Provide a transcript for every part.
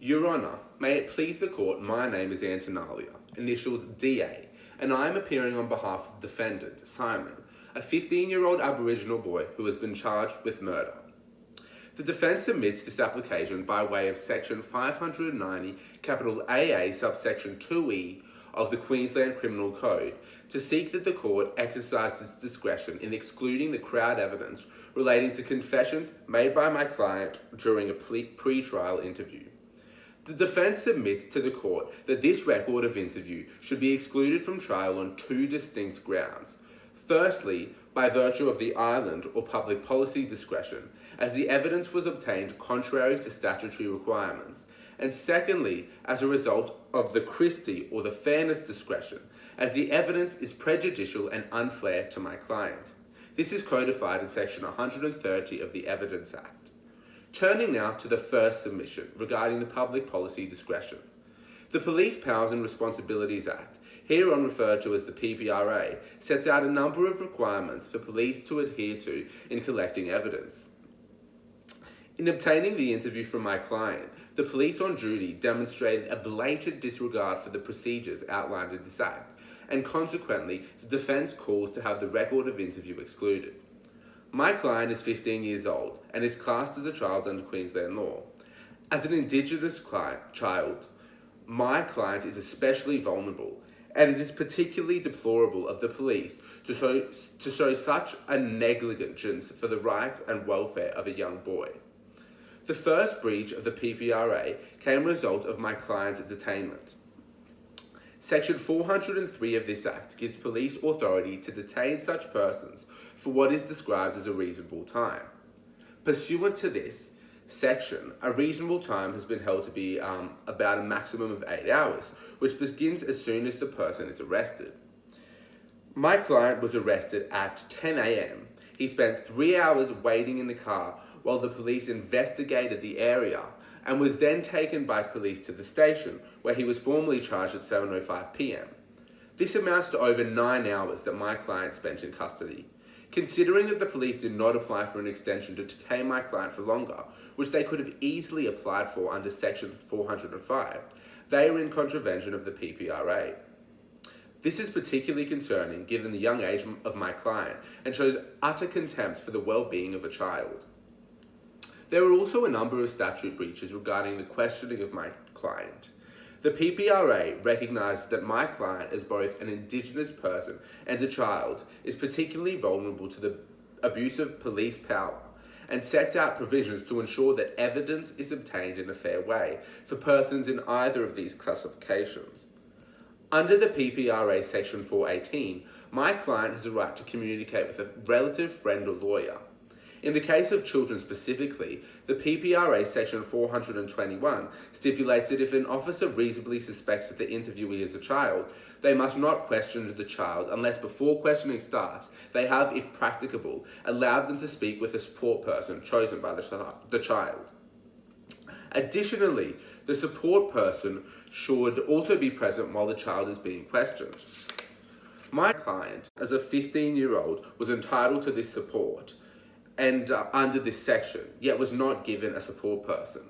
Your Honour, may it please the court, my name is Antonaglia, initials DA, and I am appearing on behalf of defendant Simon, a 15-year-old Aboriginal boy who has been charged with murder. The defence submits this application by way of section 590 capital AA subsection 2E of the Queensland Criminal Code to seek that the court exercise its discretion in excluding the crowd evidence relating to confessions made by my client during a pre-trial interview. The defence submits to the court that this record of interview should be excluded from trial on two distinct grounds. Firstly, by virtue of the island or public policy discretion, as the evidence was obtained contrary to statutory requirements, and secondly, as a result of the Christie or the fairness discretion, as the evidence is prejudicial and unfair to my client. This is codified in section 130 of the Evidence Act. Turning now to the first submission regarding the public policy discretion. The Police Powers and Responsibilities Act, hereon referred to as the PPRA, sets out a number of requirements for police to adhere to in collecting evidence. In obtaining the interview from my client, the police on duty demonstrated a blatant disregard for the procedures outlined in this act, and consequently, the defence calls to have the record of interview excluded. My client is 15 years old and is classed as a child under Queensland law. As an Indigenous child, my client is especially vulnerable, and it is particularly deplorable of the police to show such a negligence for the rights and welfare of a young boy. The first breach of the PPRA came as a result of my client's detainment. Section 403 of this Act gives police authority to detain such persons for what is described as a reasonable time. Pursuant to this section, a reasonable time has been held to be about a maximum of 8 hours, which begins as soon as the person is arrested. My client was arrested at 10 a.m. He spent 3 hours waiting in the car while the police investigated the area and was then taken by police to the station, where he was formally charged at 7:05 p.m. This amounts to over 9 hours that my client spent in custody. Considering that the police did not apply for an extension to detain my client for longer, which they could have easily applied for under section 405, they are in contravention of the PPRA. This is particularly concerning given the young age of my client and shows utter contempt for the well-being of a child. There are also a number of statute breaches regarding the questioning of my client. The PPRA recognises that my client, as both an Indigenous person and a child, is particularly vulnerable to the abuse of police power and sets out provisions to ensure that evidence is obtained in a fair way for persons in either of these classifications. Under the PPRA Section 418, my client has a right to communicate with a relative, friend or lawyer. In the case of children specifically, the PPRA Section 421 stipulates that if an officer reasonably suspects that the interviewee is a child, they must not question the child unless before questioning starts, they have, if practicable, allowed them to speak with a support person chosen by the child. Additionally, the support person should also be present while the child is being questioned. My client, as a 15-year-old, was entitled to this support and under this section, yet was not given a support person.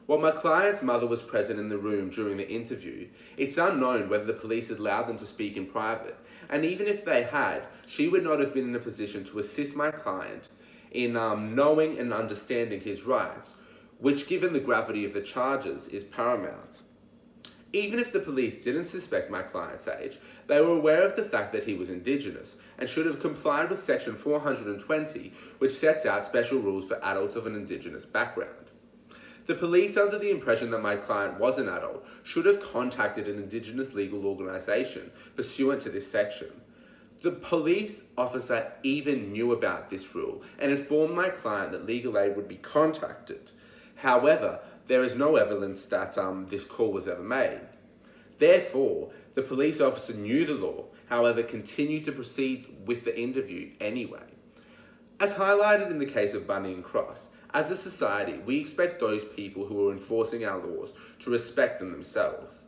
While my client's mother was present in the room during the interview, it's unknown whether the police had allowed them to speak in private, and even if they had, she would not have been in a position to assist my client in knowing and understanding his rights, which, given the gravity of the charges, is paramount. Even if the police didn't suspect my client's age, they were aware of the fact that he was Indigenous and should have complied with Section 420, which sets out special rules for adults of an Indigenous background. The police, under the impression that my client was an adult, should have contacted an Indigenous legal organisation pursuant to this section. The police officer even knew about this rule and informed my client that legal aid would be contacted. However, there is no evidence that this call was ever made. Therefore, the police officer knew the law, however continued to proceed with the interview anyway. As highlighted in the case of Bunny and Cross, as a society, we expect those people who are enforcing our laws to respect them themselves.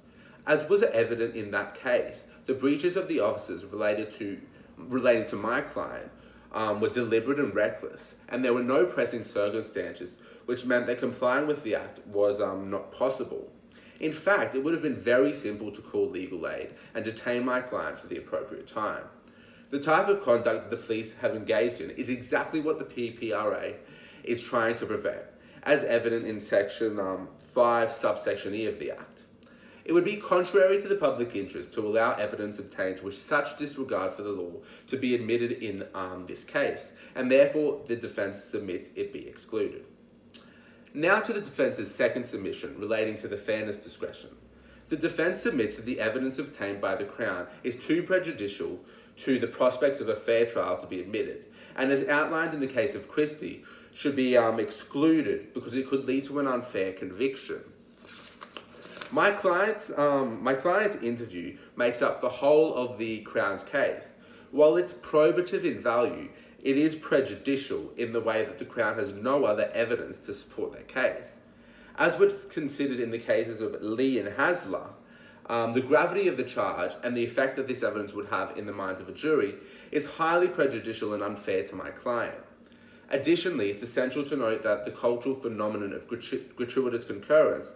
As was evident in that case, the breaches of the officers related to my client were deliberate and reckless, and there were no pressing circumstances which meant that complying with the Act was not possible. In fact, it would have been very simple to call legal aid and detain my client for the appropriate time. The type of conduct that the police have engaged in is exactly what the PPRA is trying to prevent, as evident in Section 5, subsection E of the Act. It would be contrary to the public interest to allow evidence obtained with such disregard for the law to be admitted in this case, and therefore the defence submits it be excluded. Now to the defence's second submission relating to the fairness discretion. The defence submits that the evidence obtained by the Crown is too prejudicial to the prospects of a fair trial to be admitted, and as outlined in the case of Christie, should be excluded because it could lead to an unfair conviction. My client's interview makes up the whole of the Crown's case. While it's probative in value, it is prejudicial in the way that the Crown has no other evidence to support their case. As was considered in the cases of Lee and Hasler, the gravity of the charge and the effect that this evidence would have in the minds of a jury is highly prejudicial and unfair to my client. Additionally, it's essential to note that the cultural phenomenon of gratuitous concurrence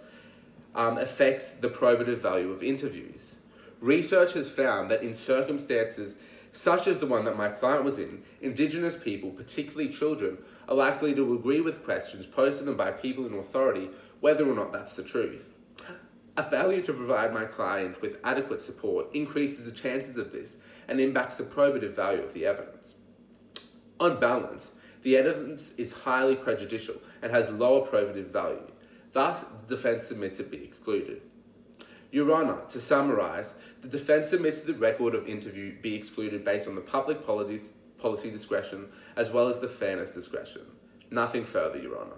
affects the probative value of interviews. Research has found that in circumstances such as the one that my client was in, Indigenous people, particularly children, are likely to agree with questions posed to them by people in authority, whether or not that's the truth. A failure to provide my client with adequate support increases the chances of this and impacts the probative value of the evidence. On balance, the evidence is highly prejudicial and has lower probative value. Thus, the defence submits it be excluded. Your Honour, to summarise, the defence submits the record of interview be excluded based on the public policy discretion as well as the fairness discretion. Nothing further, Your Honour.